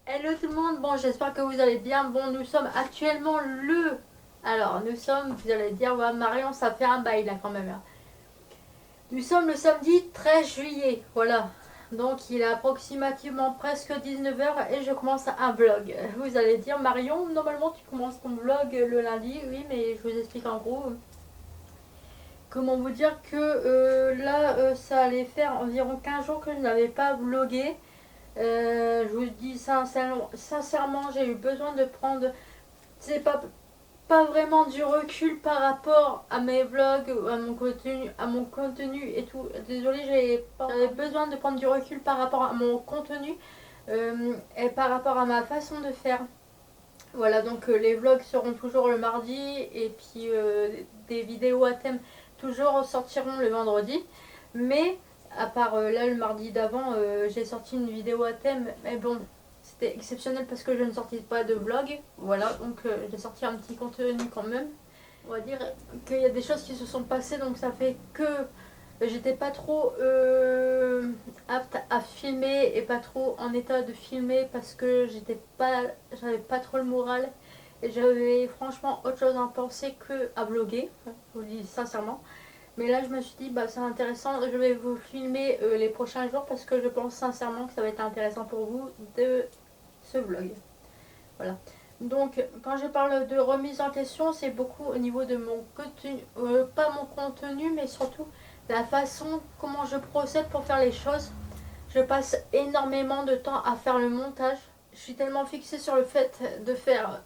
Hello tout le monde, bon j'espère que vous allez bien. Bon, nous sommes actuellement vous allez dire, ouais, Marion, ça fait un bail là quand même, hein. Nous sommes le samedi 13 juillet, voilà. Donc il est approximativement presque 19h et je commence un vlog. Vous allez dire, Marion, normalement tu commences ton vlog le lundi. Oui, mais je vous explique en gros. Comment vous dire que ça allait faire environ 15 jours que je n'avais pas vlogué. Je vous dis sincèrement, j'ai eu besoin de prendre, c'est pas vraiment du recul par rapport à mes vlogs, à mon contenu et tout. Désolée, j'avais besoin de prendre du recul par rapport à mon contenu et par rapport à ma façon de faire. Voilà, donc les vlogs seront toujours le mardi et puis des vidéos à thème toujours sortiront le vendredi. Mais à part là le mardi d'avant, j'ai sorti une vidéo à thème. Mais bon, c'était exceptionnel parce que je ne sortis pas de vlog. Voilà, donc j'ai sorti un petit contenu quand même. On va dire qu'il y a des choses qui se sont passées, donc ça fait que j'étais pas trop apte à filmer et pas trop en état de filmer parce que j'avais pas trop le moral et j'avais franchement autre chose à penser que à vlogger, je vous le dis sincèrement. Mais là je me suis dit bah c'est intéressant, je vais vous filmer les prochains jours parce que je pense sincèrement que ça va être intéressant pour vous de ce vlog. Voilà. Donc quand je parle de remise en question, c'est beaucoup au niveau de mon contenu, pas mon contenu, mais surtout la façon comment je procède pour faire les choses. Je passe énormément de temps à faire le montage. Je suis tellement fixée sur le fait de faire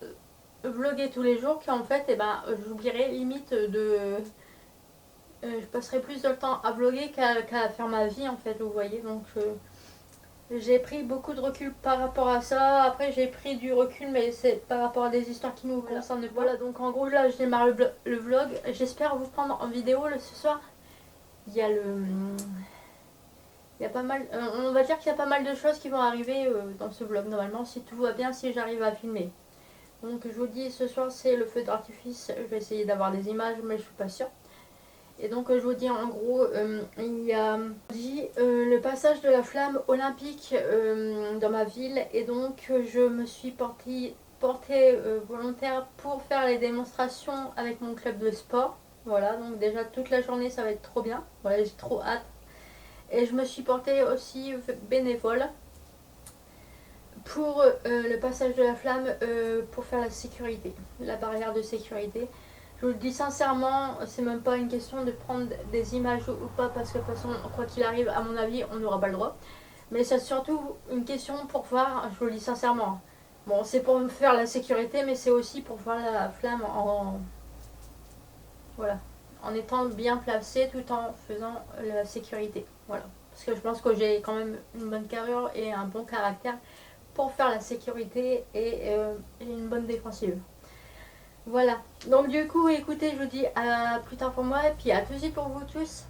vlogger tous les jours qu'en fait j'oublierai limite je passerai plus de temps à vlogger qu'à faire ma vie en fait, vous voyez. Donc j'ai pris beaucoup de recul par rapport à ça. Après, j'ai pris du recul, mais c'est par rapport à des histoires qui nous concernent pas. Voilà, donc en gros, là, je démarre le vlog. J'espère vous prendre en vidéo ce soir. Il y a le. Il y a pas mal. On va dire qu'il y a pas mal de choses qui vont arriver dans ce vlog, normalement, si tout va bien, si j'arrive à filmer. Donc, je vous dis, ce soir, c'est le feu d'artifice. Je vais essayer d'avoir des images, mais je suis pas sûre. Et donc je vous dis en gros, il y a le passage de la flamme olympique dans ma ville. Et donc je me suis portée volontaire pour faire les démonstrations avec mon club de sport. Voilà, donc déjà toute la journée ça va être trop bien. Voilà, j'ai trop hâte. Et je me suis portée aussi bénévole pour le passage de la flamme, pour faire la sécurité, la barrière de sécurité. Je vous le dis sincèrement, c'est même pas une question de prendre des images ou pas, parce que de toute façon, quoi qu'il arrive, à mon avis, on n'aura pas le droit. Mais c'est surtout une question pour voir, je vous le dis sincèrement. Bon, c'est pour me faire la sécurité, mais c'est aussi pour voir la flamme voilà, en étant bien placé tout en faisant la sécurité. Voilà. Parce que je pense que j'ai quand même une bonne carrure et un bon caractère pour faire la sécurité et une bonne défensive. Voilà, donc du coup écoutez, je vous dis à plus tard pour moi et puis à tout de suite pour vous tous.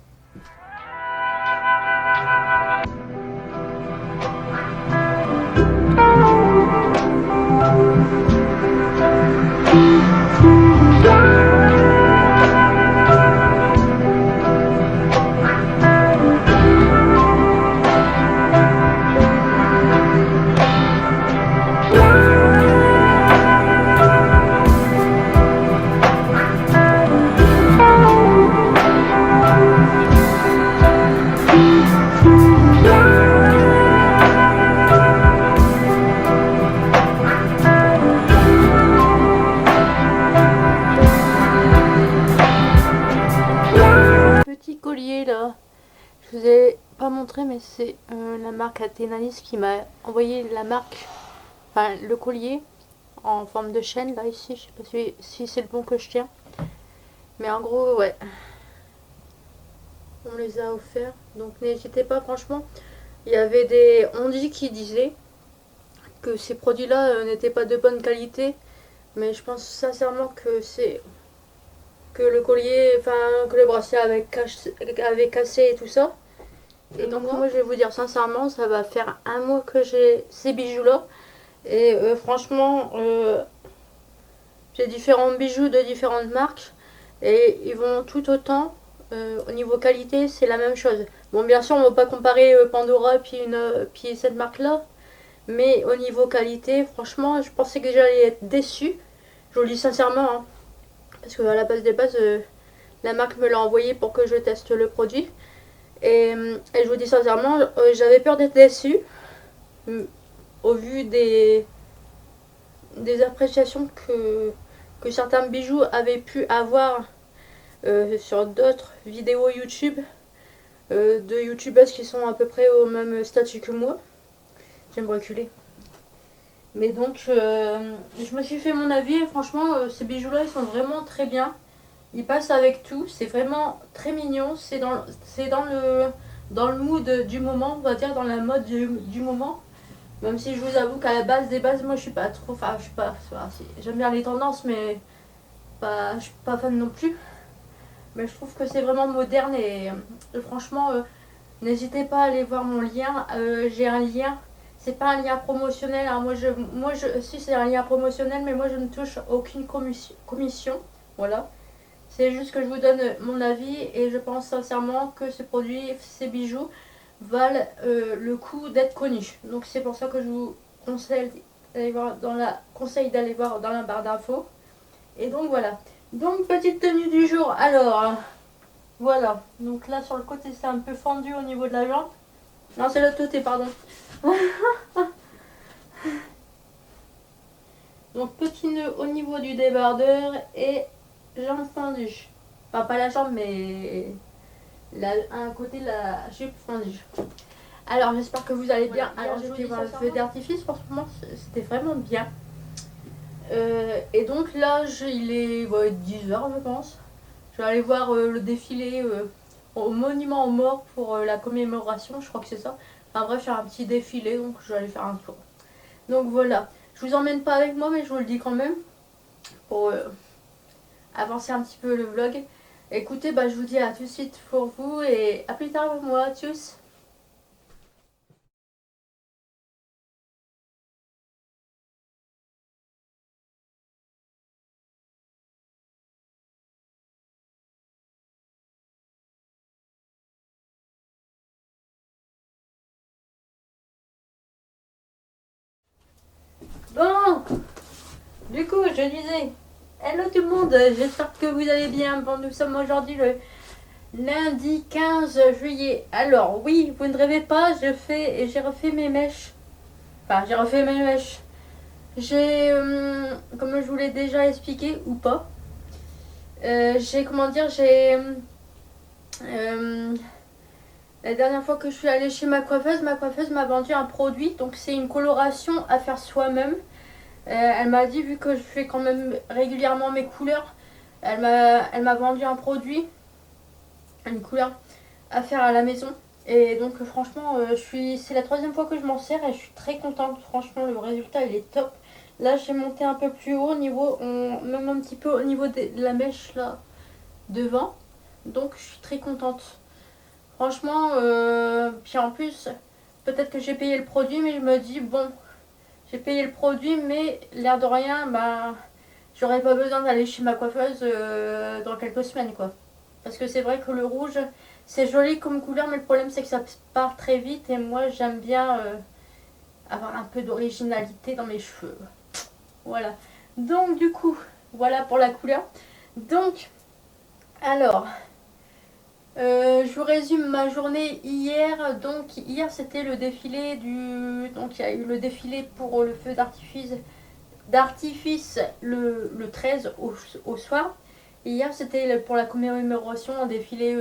Petit collier là, je vous ai pas montré mais c'est la marque Athénalis qui m'a envoyé la marque, enfin le collier en forme de chaîne là ici, je sais pas si c'est le bon que je tiens. Mais en gros ouais, on me les a offerts, donc n'hésitez pas franchement. Il y avait des on-dit qui disaient que ces produits là n'étaient pas de bonne qualité, mais je pense sincèrement que le collier, enfin que le bracelet avait cassé et tout ça. Et donc moi je vais vous dire sincèrement, ça va faire un mois que j'ai ces bijoux là. Et franchement, j'ai différents bijoux de différentes marques. Et ils vont tout autant. Au niveau qualité, c'est la même chose. Bon, bien sûr, on ne va pas comparer Pandora puis cette marque là. Mais au niveau qualité, franchement, je pensais que j'allais être déçue. Je vous le dis sincèrement, hein, parce que à la base des bases, la marque me l'a envoyé pour que je teste le produit. Et je vous dis sincèrement, j'avais peur d'être déçue au vu des appréciations que certains bijoux avaient pu avoir sur d'autres vidéos YouTube de youtubeuses qui sont à peu près au même statut que moi. Je vais me reculer. Mais donc, je me suis fait mon avis et franchement, ces bijoux-là, ils sont vraiment très bien. Ils passent avec tout. C'est vraiment très mignon. C'est dans le mood du moment, on va dire, dans la mode du moment. Même si je vous avoue qu'à la base des bases, moi, je suis pas trop... Enfin, je suis pas... Enfin, j'aime bien les tendances, mais je suis pas fan non plus. Mais je trouve que c'est vraiment moderne et franchement, n'hésitez pas à aller voir mon lien. J'ai un lien. C'est pas un lien promotionnel. Hein. Si c'est un lien promotionnel, mais moi je ne touche aucune commission. Voilà. C'est juste que je vous donne mon avis et je pense sincèrement que ces produits, ces bijoux valent le coup d'être connus. Donc c'est pour ça que je vous conseille d'aller voir dans la barre d'infos. Et donc voilà. Donc petite tenue du jour. Alors voilà. Donc là sur le côté c'est un peu fendu au niveau de la jambe. Non, c'est l'autre côté, pardon. Donc petit nœud au niveau du débardeur et jambe fendue. Enfin pas la jambe mais un côté de la jupe fendue. Alors j'espère que vous allez bien. Alors j'ai été voir le feu d'artifice, franchement c'était vraiment bien. Et donc là il est 10h je pense. Je vais aller voir le défilé au monument aux morts pour la commémoration, je crois que c'est ça. Enfin bref, faire un petit défilé, donc je vais aller faire un tour. Donc voilà, je vous emmène pas avec moi, mais je vous le dis quand même, pour avancer un petit peu le vlog. Écoutez, je vous dis à tout de suite pour vous et à plus tard pour moi, tchuss. Bon, du coup, je disais, hello tout le monde, j'espère que vous allez bien. Bon, nous sommes aujourd'hui le lundi 15 juillet. Alors oui, vous ne rêvez pas, j'ai refait mes mèches. Enfin, j'ai refait mes mèches. Comme je vous l'ai déjà expliqué ou pas, la dernière fois que je suis allée chez ma coiffeuse m'a vendu un produit. Donc c'est une coloration à faire soi-même. Elle m'a dit, vu que je fais quand même régulièrement mes couleurs, elle m'a vendu un produit, une couleur à faire à la maison. Et donc franchement, c'est la troisième fois que je m'en sers et je suis très contente. Franchement, le résultat il est top. Là, j'ai monté un peu plus haut, même un petit peu au niveau de la mèche là devant. Donc je suis très contente. Franchement, puis en plus, peut-être que j'ai payé le produit, mais je me dis bon, j'ai payé le produit, mais l'air de rien, j'aurais pas besoin d'aller chez ma coiffeuse dans quelques semaines quoi. Parce que c'est vrai que le rouge, c'est joli comme couleur, mais le problème c'est que ça part très vite et moi j'aime bien avoir un peu d'originalité dans mes cheveux. Voilà. Donc du coup, voilà pour la couleur. Donc, alors, je vous résume ma journée hier. Donc hier c'était le défilé Donc il y a eu le défilé pour le feu d'artifice le 13 au soir. Et hier c'était pour la commémoration, un défilé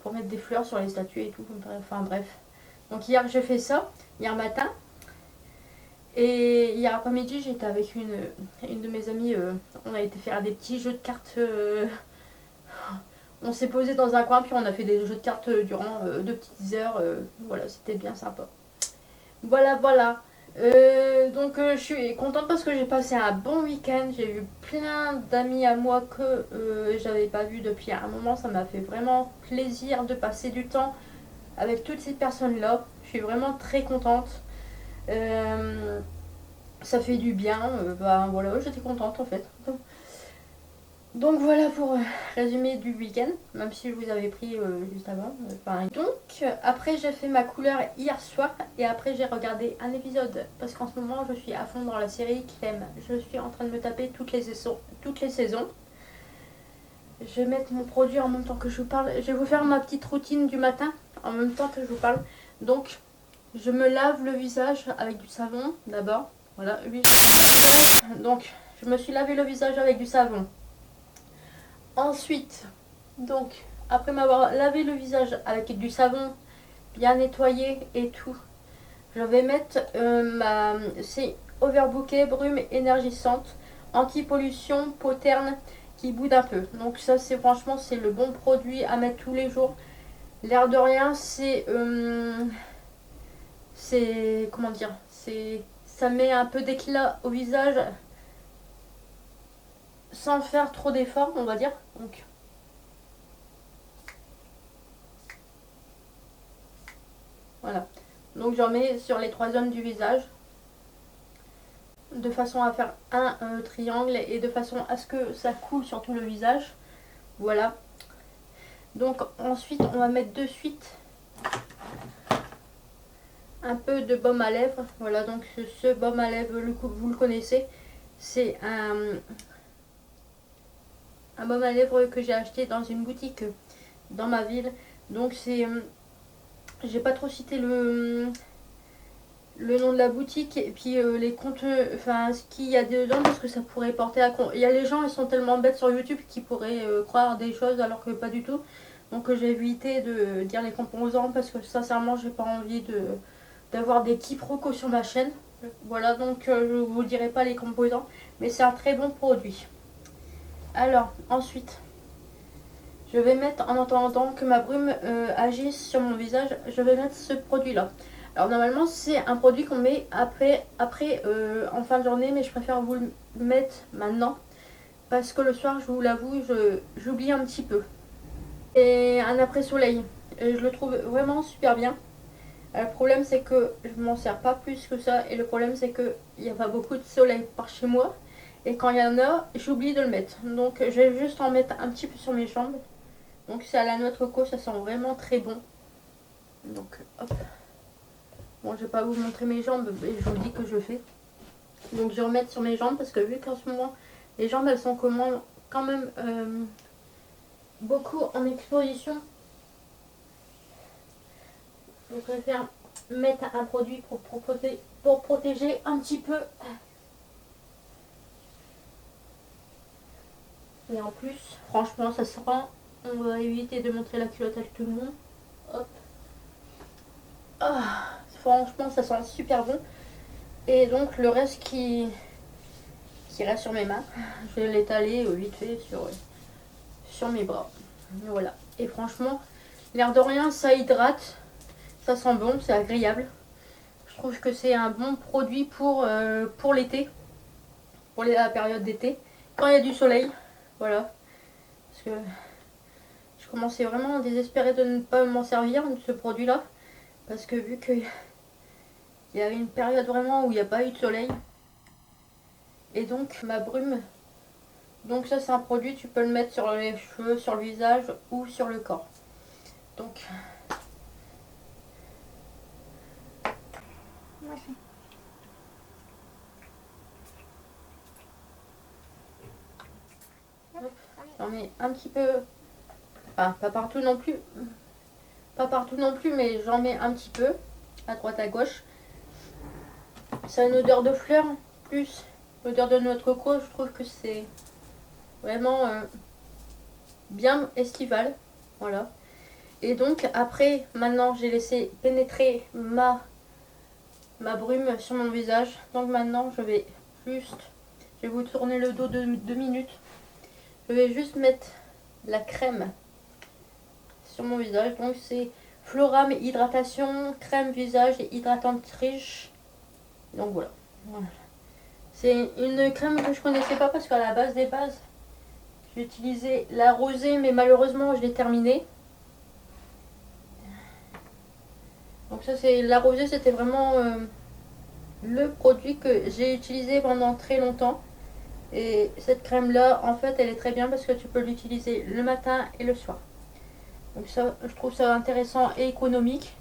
pour mettre des fleurs sur les statues et tout. Enfin bref. Donc hier j'ai fait ça, hier matin. Et hier après-midi j'étais avec une de mes amies. On a été faire des petits jeux de cartes. On s'est posé dans un coin puis on a fait des jeux de cartes durant 2 petites heures. Voilà, c'était bien sympa. Voilà. Donc je suis contente parce que j'ai passé un bon week-end. J'ai vu plein d'amis à moi que j'avais pas vu depuis un moment. Ça m'a fait vraiment plaisir de passer du temps avec toutes ces personnes-là. Je suis vraiment très contente. Ça fait du bien. Voilà, j'étais contente en fait. Donc voilà pour résumé du week-end, même si je vous avais pris juste avant. Donc après j'ai fait ma couleur hier soir et après j'ai regardé un épisode parce qu'en ce moment je suis à fond dans la série Crème. Je suis en train de me taper toutes les saisons. Je vais mettre mon produit en même temps que je vous parle. Je vais vous faire ma petite routine du matin en même temps que je vous parle. Donc je me lave le visage avec du savon d'abord. Voilà, oui. Donc je me suis lavé le visage avec du savon. Ensuite, donc, après m'avoir lavé le visage avec du savon bien nettoyé et tout, je vais mettre c'est Overbouquet brume énergisante, anti-pollution, peau terne qui boude un peu. Donc ça, c'est franchement, c'est le bon produit à mettre tous les jours. L'air de rien, c'est comment dire, ça met un peu d'éclat au visage sans faire trop d'efforts, on va dire. Donc voilà. Donc j'en mets sur les 3 zones du visage de façon à faire un triangle et de façon à ce que ça coule sur tout le visage. Voilà. Donc ensuite on va mettre de suite un peu de baume à lèvres. Voilà, donc ce baume à lèvres, vous le connaissez. C'est un baume à lèvres que j'ai acheté dans une boutique dans ma ville. Donc c'est... j'ai pas trop cité le nom de la boutique et puis les comptes, enfin ce qu'il y a dedans parce que ça pourrait porter à... Il y a les gens, ils sont tellement bêtes sur YouTube qui pourraient croire des choses alors que pas du tout. Donc j'ai évité de dire les composants parce que sincèrement j'ai pas envie d'avoir des quiproquos sur ma chaîne. Voilà, donc je vous dirai pas les composants, mais c'est un très bon produit. Alors ensuite, je vais mettre, en attendant que ma brume agisse sur mon visage, je vais mettre ce produit là. Alors normalement c'est un produit qu'on met après en fin de journée, mais je préfère vous le mettre maintenant parce que le soir, je vous l'avoue, j'oublie un petit peu. Et un après soleil, je le trouve vraiment super bien. Le problème c'est que je m'en sers pas plus que ça et le problème c'est que il n'y a pas beaucoup de soleil par chez moi et quand il y en a, j'oublie de le mettre. Donc je vais juste en mettre un petit peu sur mes jambes. Donc c'est à la noix de coco, ça sent vraiment très bon. Donc hop. Bon, je vais pas vous montrer mes jambes, mais je vous dis que je le fais. Donc je vais remettre sur mes jambes parce que vu qu'en ce moment les jambes elles sont quand même beaucoup en exposition. Je préfère mettre un produit pour protéger un petit peu. Et en plus, franchement, ça se rend. On va éviter de montrer la culotte à tout le monde. Hop. Ah, franchement, ça sent super bon. Et donc, le reste qui reste sur mes mains, je vais l'étaler vite fait sur mes bras. Voilà. Et franchement, l'air de rien, ça hydrate. Ça sent bon, c'est agréable. Je trouve que c'est un bon produit pour l'été. Pour la période d'été. Quand il y a du soleil. Voilà. Parce que je commençais vraiment à désespérer de ne pas m'en servir de ce produit-là. Parce que vu qu'il y avait une période vraiment où il n'y a pas eu de soleil. Et donc ma brume. Donc ça c'est un produit, tu peux le mettre sur les cheveux, sur le visage ou sur le corps. Donc... J'en mets un petit peu... Enfin, pas partout non plus. Pas partout non plus, mais j'en mets un petit peu. À droite, à gauche. Ça a une odeur de fleurs, plus l'odeur de noix de coco. Je trouve que c'est vraiment bien estival. Voilà. Et donc, après, maintenant, j'ai laissé pénétrer ma brume sur mon visage. Donc maintenant, je vais vous tourner le dos de 2 minutes. Je vais juste mettre la crème sur mon visage. Donc c'est Floram Hydratation, crème visage et hydratante riche. Donc voilà. C'est une crème que je connaissais pas parce qu'à la base des bases, j'ai utilisé la rosée, mais malheureusement je l'ai terminée. Donc ça c'est la rosée, c'était vraiment le produit que j'ai utilisé pendant très longtemps. Et cette crème là, en fait, elle est très bien parce que tu peux l'utiliser le matin et le soir. Donc ça, je trouve ça intéressant et économique.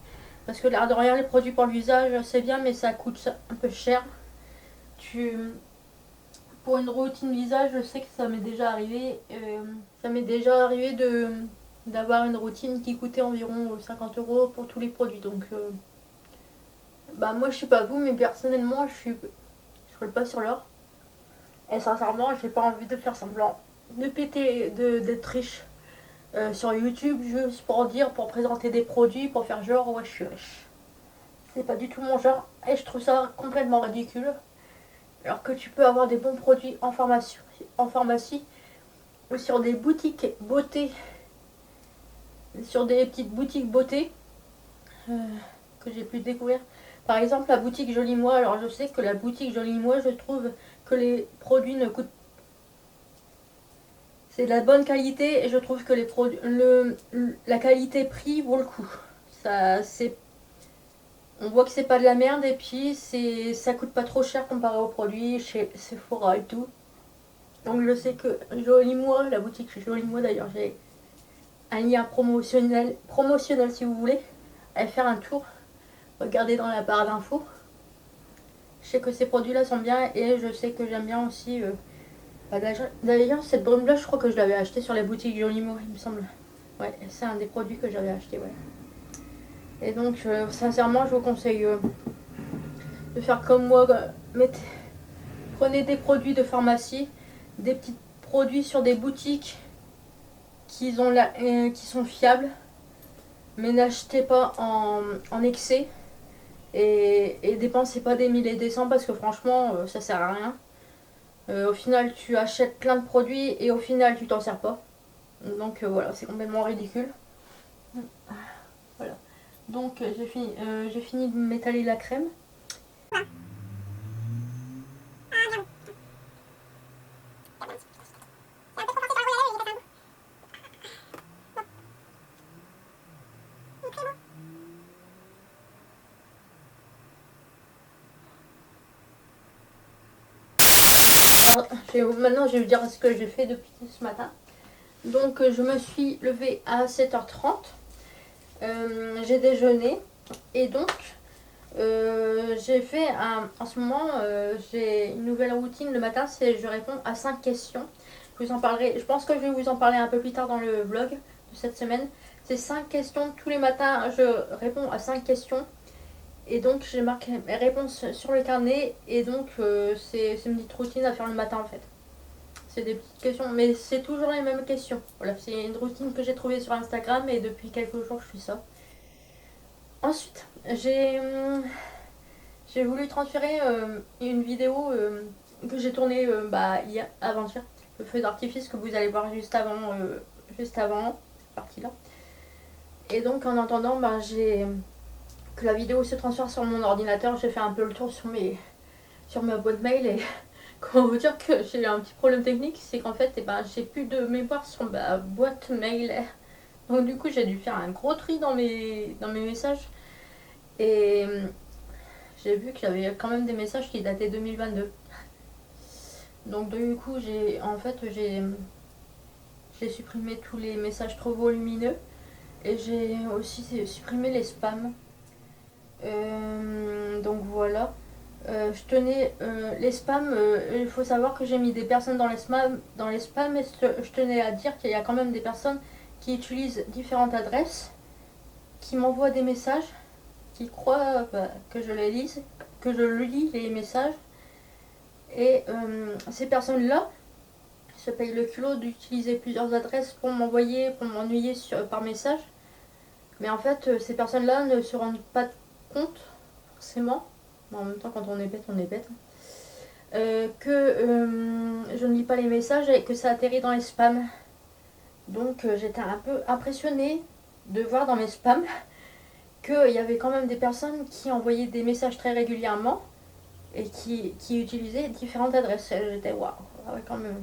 Parce que l'air de rien, les produits pour le visage, c'est bien, mais ça coûte un peu cher. Tu, pour une routine visage, je sais que ça m'est déjà arrivé. Ça m'est déjà arrivé d'avoir une routine qui coûtait environ 50 euros pour tous les produits. Donc, bah moi, je sais pas vous, mais personnellement, je roule pas sur l'or. Et sincèrement, j'ai pas envie de faire semblant de péter, d'être riche sur YouTube juste pour dire, pour présenter des produits, pour faire genre ouais je suis riche. C'est pas du tout mon genre et je trouve ça complètement ridicule. Alors que tu peux avoir des bons produits en pharmacie ou sur des boutiques beauté, sur des petites boutiques beauté euh, que j'ai pu découvrir. Par exemple, la boutique Jolie Moi. Alors, je sais que la boutique Jolie Moi, je trouve que les produits ne coûtent. C'est de la bonne qualité et je trouve que les produits, la qualité-prix vaut le coup. Ça, c'est, on voit que c'est pas de la merde et puis ça coûte pas trop cher comparé aux produits chez Sephora et tout. Donc je sais que Jolie Moi, la boutique chez Jolie Moi d'ailleurs, j'ai un lien promotionnel si vous voulez. Allez faire un tour, regardez dans la barre d'infos. Je sais que ces produits-là sont bien et je sais que j'aime bien aussi. Bah, d'ailleurs, cette brume-là, je crois que je l'avais acheté sur la boutique Jolimo, il me semble. Ouais, c'est un des produits que j'avais acheté, ouais. Et donc, sincèrement, je vous conseille de faire comme moi. Prenez des produits de pharmacie, des petits produits sur des boutiques qui sont fiables, mais n'achetez pas en excès et dépensez pas des milliers et des cents parce que franchement, ça sert à rien. Au final, tu achètes plein de produits et au final, tu t'en sers pas. Donc voilà, c'est complètement ridicule. Voilà. Donc j'ai fini de m'étaler la crème. Alors, maintenant, je vais vous dire ce que j'ai fait depuis ce matin. Donc je me suis levée à 7h30. J'ai déjeuné et donc j'ai fait en ce moment j'ai une nouvelle routine le matin, c'est je réponds à 5 questions. Je vous en parlerai, je pense que je vais vous en parler un peu plus tard dans le vlog de cette semaine. C'est 5 questions tous les matins, je réponds à 5 questions et donc j'ai marqué mes réponses sur le carnet et donc c'est une petite routine à faire le matin en fait. C'est des petites questions, mais c'est toujours les mêmes questions. Voilà, c'est une routine que j'ai trouvée sur Instagram et depuis quelques jours je fais ça. Ensuite, j'ai voulu transférer une vidéo que j'ai tournée hier, avant-hier, le feu d'artifice que vous allez voir juste avant cette partie-là. Et donc en attendant, j'ai que la vidéo se transfère sur mon ordinateur, j'ai fait un peu le tour sur ma boîte mail et comment vous dire que j'ai un petit problème technique, c'est qu'en fait, j'ai plus de mémoire sur ma boîte mail. Donc du coup, j'ai dû faire un gros tri dans mes messages. Et j'ai vu qu'il y avait quand même des messages qui dataient 2022. Donc du coup, j'ai supprimé tous les messages trop volumineux. Et j'ai aussi supprimé les spams. Donc voilà. Les spams, il faut savoir que j'ai mis des personnes dans les spams et je tenais à dire qu'il y a quand même des personnes qui utilisent différentes adresses, qui m'envoient des messages, qui croient que je les lise, que je lis les messages. Et ces personnes-là se payent le culot d'utiliser plusieurs adresses pour m'ennuyer par message. Mais en fait, ces personnes-là ne se rendent pas compte, forcément. En même temps, quand on est bête, on est bête. Que je ne lis pas les messages et que ça atterrit dans les spams. Donc j'étais un peu impressionnée de voir dans mes spams qu'il y avait quand même des personnes qui envoyaient des messages très régulièrement et qui utilisaient différentes adresses. J'étais waouh, ouais, quand même.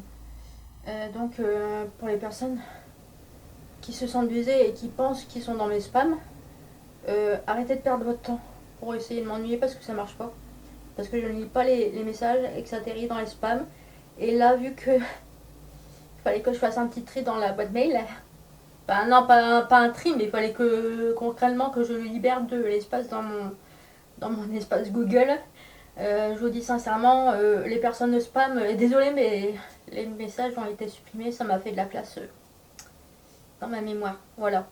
Donc pour les personnes qui se sentent visées et qui pensent qu'ils sont dans mes spams, arrêtez de perdre votre temps pour essayer de m'ennuyer parce que ça marche pas. Parce que je ne lis pas les messages et que ça atterrit dans les spams. Et là, vu que il fallait que je fasse un petit tri dans la boîte mail. Bah non, pas un tri, mais il fallait que concrètement que je libère de l'espace dans mon espace Google. Je vous dis sincèrement, les personnes de spam, désolé, mais les messages ont été supprimés, ça m'a fait de la place dans ma mémoire. Voilà.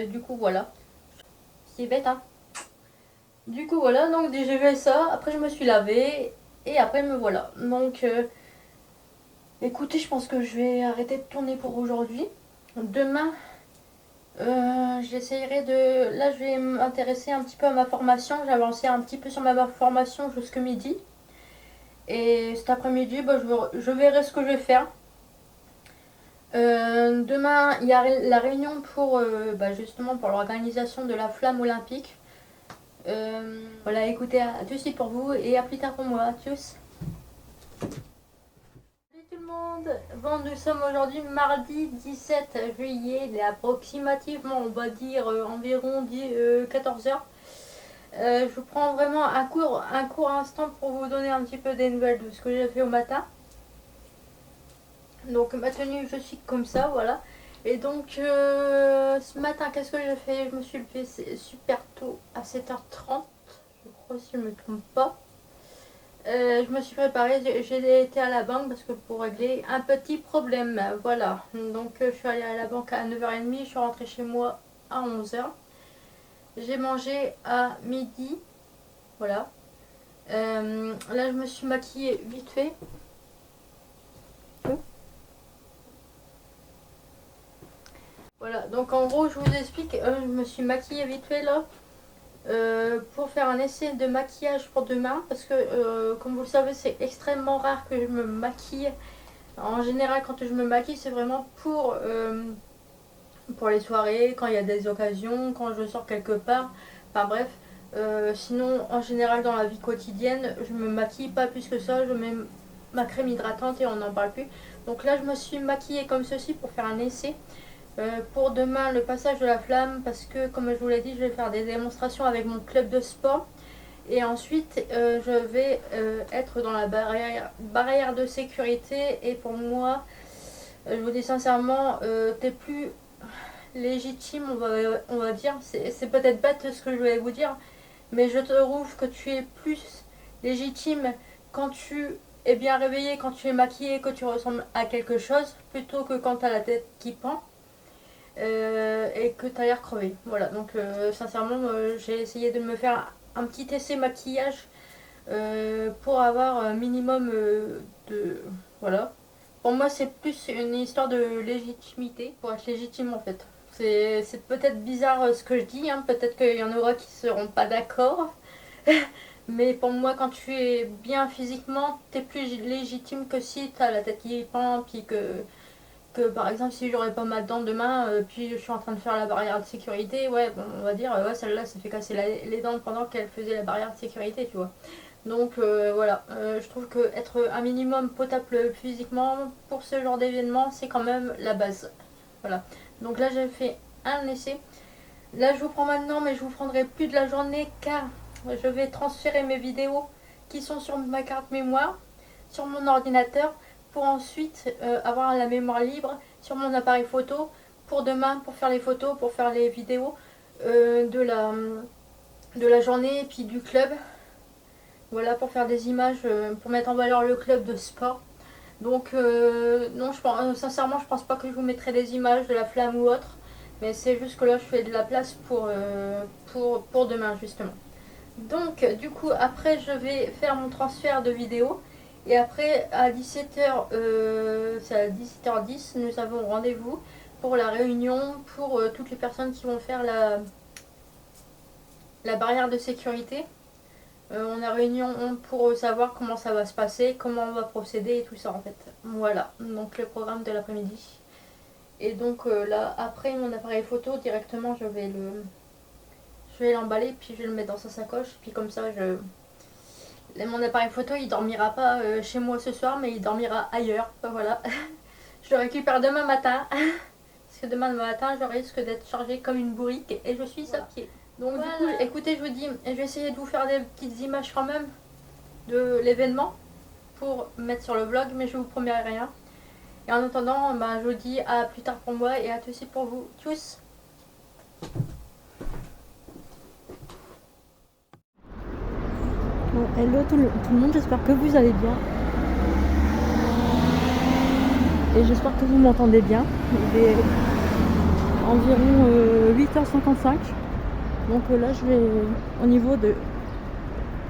Du coup, voilà. C'est bête, hein. Du coup, voilà, donc j'ai fait ça. Après, je me suis lavée. Et après, me voilà. Donc, écoutez, je pense que je vais arrêter de tourner pour aujourd'hui. Demain, j'essayerai de... Là, je vais m'intéresser un petit peu à ma formation. J'ai avancé un petit peu sur ma formation jusqu'à midi. Et cet après-midi, bah, je verrai ce que je vais faire. Demain, il y a la réunion pour bah, justement pour l'organisation de la flamme olympique. Voilà, écoutez, à tout de suite pour vous et à plus tard pour moi. Tchuss. Salut tout le monde. Bon, nous sommes aujourd'hui mardi 17 juillet. Il est approximativement, on va dire, environ 14 heures. Je vous prends vraiment un court instant pour vous donner un petit peu des nouvelles de ce que j'ai fait au matin. Donc ma tenue, je suis comme ça, voilà. Et donc ce matin, qu'est-ce que j'ai fait? Je me suis levée super tôt, à 7h30, je crois si je ne me trompe pas. Je me suis préparée, j'ai été à la banque parce que pour régler un petit problème, voilà. Donc je suis allée à la banque à 9h30, je suis rentrée chez moi à 11h. J'ai mangé à midi, voilà. Là je me suis maquillée vite fait. Voilà, donc en gros je vous explique, je me suis maquillée vite fait là pour faire un essai de maquillage pour demain parce que comme vous le savez c'est extrêmement rare que je me maquille. En général quand je me maquille c'est vraiment pour les soirées, quand il y a des occasions, quand je sors quelque part, enfin bref. Sinon en général dans la vie quotidienne je me maquille pas plus que ça, je mets ma crème hydratante et on n'en parle plus. Donc là je me suis maquillée comme ceci pour faire un essai. Pour demain le passage de la flamme parce que comme je vous l'ai dit je vais faire des démonstrations avec mon club de sport et ensuite je vais être dans la barrière de sécurité et pour moi je vous dis sincèrement t'es plus légitime on va dire, c'est peut-être bête ce que je vais vous dire mais je trouve que tu es plus légitime quand tu es bien réveillé, quand tu es maquillé, que tu ressembles à quelque chose plutôt que quand tu as la tête qui pend. Et que tu as l'air crevé. Voilà, donc sincèrement, j'ai essayé de me faire un petit essai maquillage pour avoir un minimum de. Voilà. Pour moi, c'est plus une histoire de légitimité, pour être légitime en fait. C'est peut-être bizarre ce que je dis, hein. Peut-être qu'il y en aura qui seront pas d'accord. Mais pour moi, quand tu es bien physiquement, t'es plus légitime que si t'as la tête qui pend, puis que par exemple si j'aurais pas mal dents demain puis je suis en train de faire la barrière de sécurité, ouais bon on va dire ouais celle-là s'est fait casser les dents pendant qu'elle faisait la barrière de sécurité, tu vois. Donc voilà, je trouve que être un minimum potable physiquement pour ce genre d'événement c'est quand même la base. Voilà, donc là j'ai fait un essai. Là je vous prends maintenant mais je vous prendrai plus de la journée car je vais transférer mes vidéos qui sont sur ma carte mémoire sur mon ordinateur pour ensuite avoir la mémoire libre sur mon appareil photo pour demain pour faire les photos, pour faire les vidéos de la journée et puis du club. Voilà, pour faire des images, pour mettre en valeur le club de sport. Donc non, sincèrement je pense pas que je vous mettrai des images de la flamme ou autre. Mais c'est juste que là je fais de la place pour demain justement. Donc du coup après je vais faire mon transfert de vidéo. Et après à 17h, c'est à 17h10, nous avons rendez-vous pour la réunion pour toutes les personnes qui vont faire la barrière de sécurité. On a réunion pour savoir comment ça va se passer, comment on va procéder et tout ça en fait. Voilà, donc le programme de l'après-midi. Et donc là, après mon appareil photo, directement je vais l'emballer, puis je vais le mettre dans sa sacoche. Puis comme ça, mon appareil photo, il dormira pas chez moi ce soir, mais il dormira ailleurs. Voilà. Je le récupère demain matin. Parce que demain matin, je risque d'être chargée comme une bourrique et je suis à pied. Donc voilà. Du coup, écoutez, je vous dis, je vais essayer de vous faire des petites images quand même de l'événement pour mettre sur le vlog, mais je vous promets rien. Et en attendant, ben, je vous dis à plus tard pour moi et à tout de suite pour vous. Tchuss. Bon, hello tout le monde, j'espère que vous allez bien. Et j'espère que vous m'entendez bien. Il est environ 8h55. Donc là je vais au niveau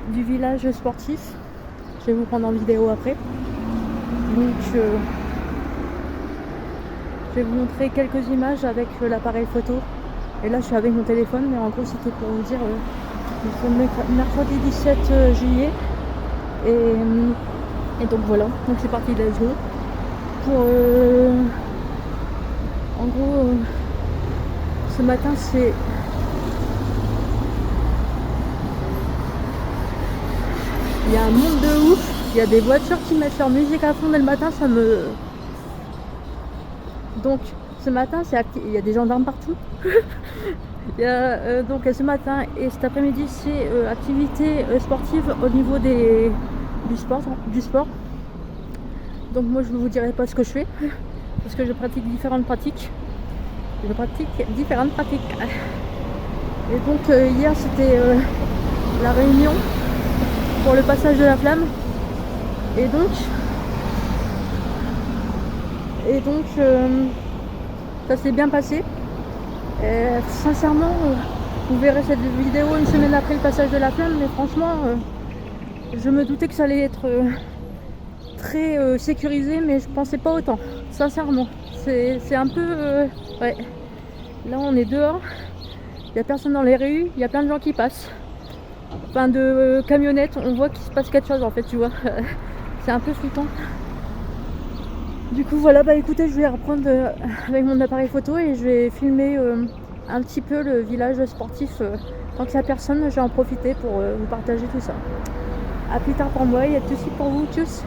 du village sportif. Je vais vous prendre en vidéo après. Donc je vais vous montrer quelques images avec l'appareil photo. Et là je suis avec mon téléphone, mais en gros c'était pour vous dire nous sommes mercredi 17 juillet. Et donc voilà, donc c'est parti de la journée. Pour en gros ce matin c'est il y a un monde de ouf, il y a des voitures qui mettent leur musique à fond dès le matin, ça me... Donc ce matin il y a des gendarmes partout. Il y a, donc ce matin et cet après-midi c'est activité sportive au niveau du sport. Donc moi je ne vous dirai pas ce que je fais parce que je pratique différentes pratiques. Et donc hier c'était la réunion pour le passage de la flamme. Et donc ça s'est bien passé. Sincèrement, vous verrez cette vidéo une semaine après le passage de la flamme, mais franchement, je me doutais que ça allait être très sécurisé, mais je pensais pas autant. Sincèrement, c'est un peu... ouais. Là, on est dehors, il n'y a personne dans les rues, il y a plein de gens qui passent. Enfin, de camionnettes, on voit qu'il se passe quelque chose en fait, tu vois. C'est un peu flippant. Du coup voilà, bah écoutez, je vais reprendre avec mon appareil photo et je vais filmer un petit peu le village sportif. Tant qu'il n'y a personne, je vais en profiter pour vous partager tout ça. A plus tard pour moi et à tout de suite pour vous. Tchuss.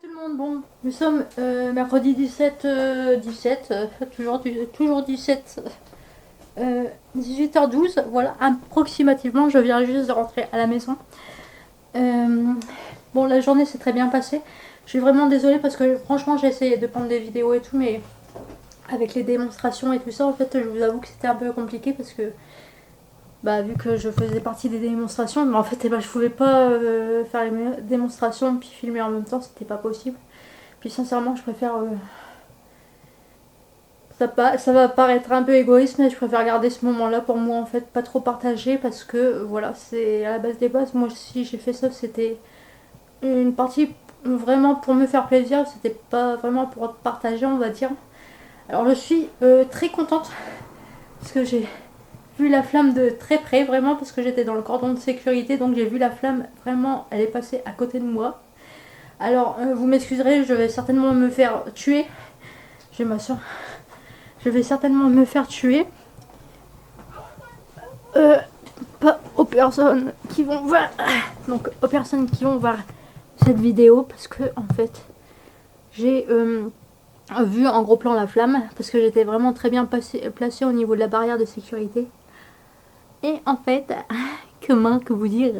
Tout le monde, bon, nous sommes mercredi 17, toujours 17, 18h12, voilà, approximativement, je viens juste de rentrer à la maison. Bon, la journée s'est très bien passée, je suis vraiment désolée parce que franchement j'ai essayé de prendre des vidéos et tout, mais avec les démonstrations et tout ça, en fait, je vous avoue que c'était un peu compliqué parce que bah, vu que je faisais partie des démonstrations, mais en fait je pouvais pas faire les démonstrations puis filmer en même temps, c'était pas possible. Puis sincèrement, je préfère... ça va paraître un peu égoïste, mais je préfère garder ce moment-là pour moi, en fait, pas trop partager, parce que, voilà, c'est à la base des bases. Moi, si j'ai fait ça, c'était une partie vraiment pour me faire plaisir, c'était pas vraiment pour partager, on va dire. Alors, je suis très contente, parce que j'ai vu la flamme de très près, vraiment, parce que j'étais dans le cordon de sécurité, donc j'ai vu la flamme, vraiment, elle est passée à côté de moi. Alors, vous m'excuserez, je vais certainement me faire tuer. J'ai ma soeur. Je vais certainement me faire tuer. Pas aux personnes qui vont voir. Donc, aux personnes qui vont voir cette vidéo, parce que, en fait, j'ai vu en gros plan la flamme, parce que j'étais vraiment très bien placée au niveau de la barrière de sécurité. Et en fait, que vous dire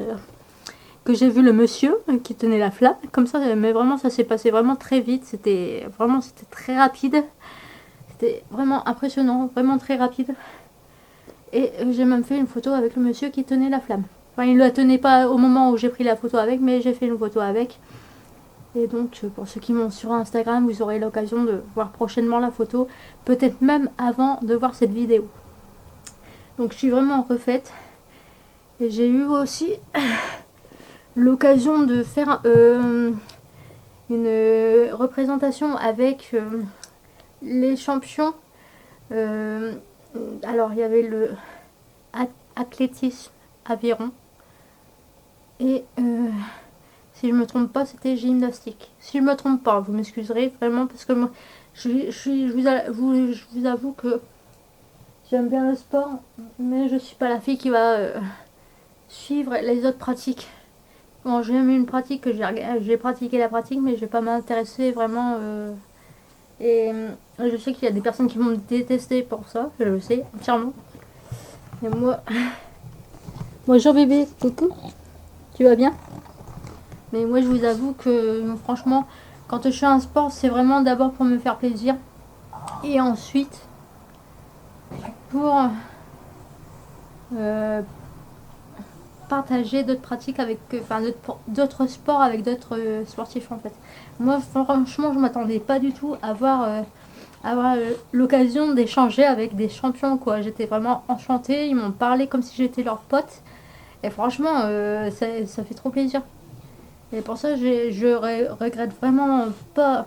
que j'ai vu le monsieur qui tenait la flamme comme ça, mais vraiment ça s'est passé vraiment très vite, c'était très rapide, c'était vraiment impressionnant, vraiment très rapide. Et j'ai même fait une photo avec le monsieur qui tenait la flamme. Enfin, il ne la tenait pas au moment où j'ai pris la photo avec, mais j'ai fait une photo avec. Et donc pour ceux qui m'ont sur Instagram, vous aurez l'occasion de voir prochainement la photo, peut-être même avant de voir cette vidéo. Donc je suis vraiment refaite. Et j'ai eu aussi l'occasion de faire une représentation avec les champions. Alors il y avait le athlétisme aviron et si je me trompe pas c'était gymnastique. Si je me trompe pas, vous m'excuserez vraiment parce que moi je vous avoue que j'aime bien le sport, mais je suis pas la fille qui va suivre les autres pratiques. Bon, j'ai même une pratique que j'ai pratiqué la pratique, mais je vais pas m'intéresser vraiment. Et je sais qu'il y a des personnes qui vont me détester pour ça, je le sais entièrement. Et moi, bonjour bébé, coucou, tu vas bien? Mais moi, je vous avoue que franchement, quand je fais un sport, c'est vraiment d'abord pour me faire plaisir, et ensuite pour partager d'autres pratiques avec, enfin d'autres sports avec d'autres sportifs en fait. Moi franchement je m'attendais pas du tout à avoir l'occasion d'échanger avec des champions quoi. J'étais vraiment enchantée, ils m'ont parlé comme si j'étais leur pote et franchement ça fait trop plaisir. Et pour ça je regrette vraiment pas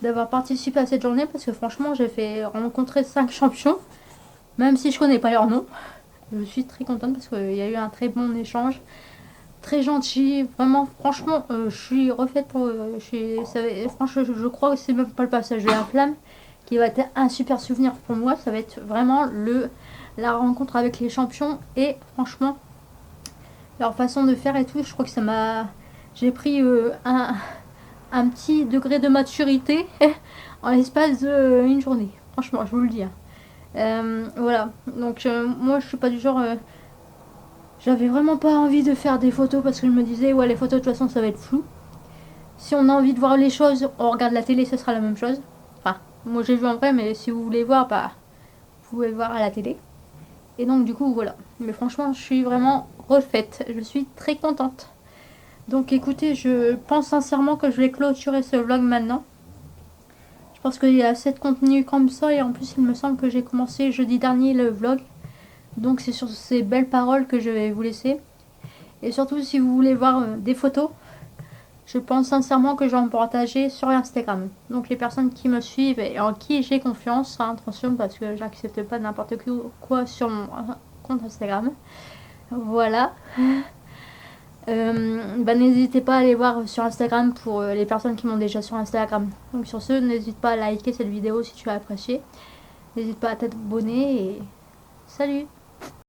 d'avoir participé à cette journée parce que franchement j'ai fait rencontrer 5 champions même si je connais pas leur nom. Je suis très contente parce qu'il y a eu un très bon échange, très gentil, vraiment, franchement, je suis refaite pour... franchement, je crois que c'est même pas le passage de la flamme qui va être un super souvenir pour moi, ça va être vraiment la rencontre avec les champions et franchement, leur façon de faire et tout, je crois que ça m'a... J'ai pris un petit degré de maturité en l'espace d'une journée, franchement, je vous le dis. Voilà, donc moi je suis pas du genre j'avais vraiment pas envie de faire des photos parce que je me disais ouais les photos de toute façon ça va être flou, si on a envie de voir les choses on regarde la télé, ce sera la même chose, enfin moi j'ai vu en vrai mais si vous voulez voir bah vous pouvez voir à la télé et donc du coup voilà, mais franchement je suis vraiment refaite, je suis très contente. Donc écoutez, je pense sincèrement que je vais clôturer ce vlog maintenant. Je pense qu'il y a assez de contenu comme ça et en plus il me semble que j'ai commencé jeudi dernier le vlog. Donc c'est sur ces belles paroles que je vais vous laisser. Et surtout si vous voulez voir des photos, je pense sincèrement que je vais en partager sur Instagram. Donc les personnes qui me suivent et en qui j'ai confiance, hein, attention parce que j'accepte pas n'importe quoi sur mon compte Instagram. Voilà. N'hésitez pas à aller voir sur Instagram pour les personnes qui m'ont déjà sur Instagram. Donc sur ce, n'hésite pas à liker cette vidéo si tu as apprécié. N'hésite pas à t'abonner et salut!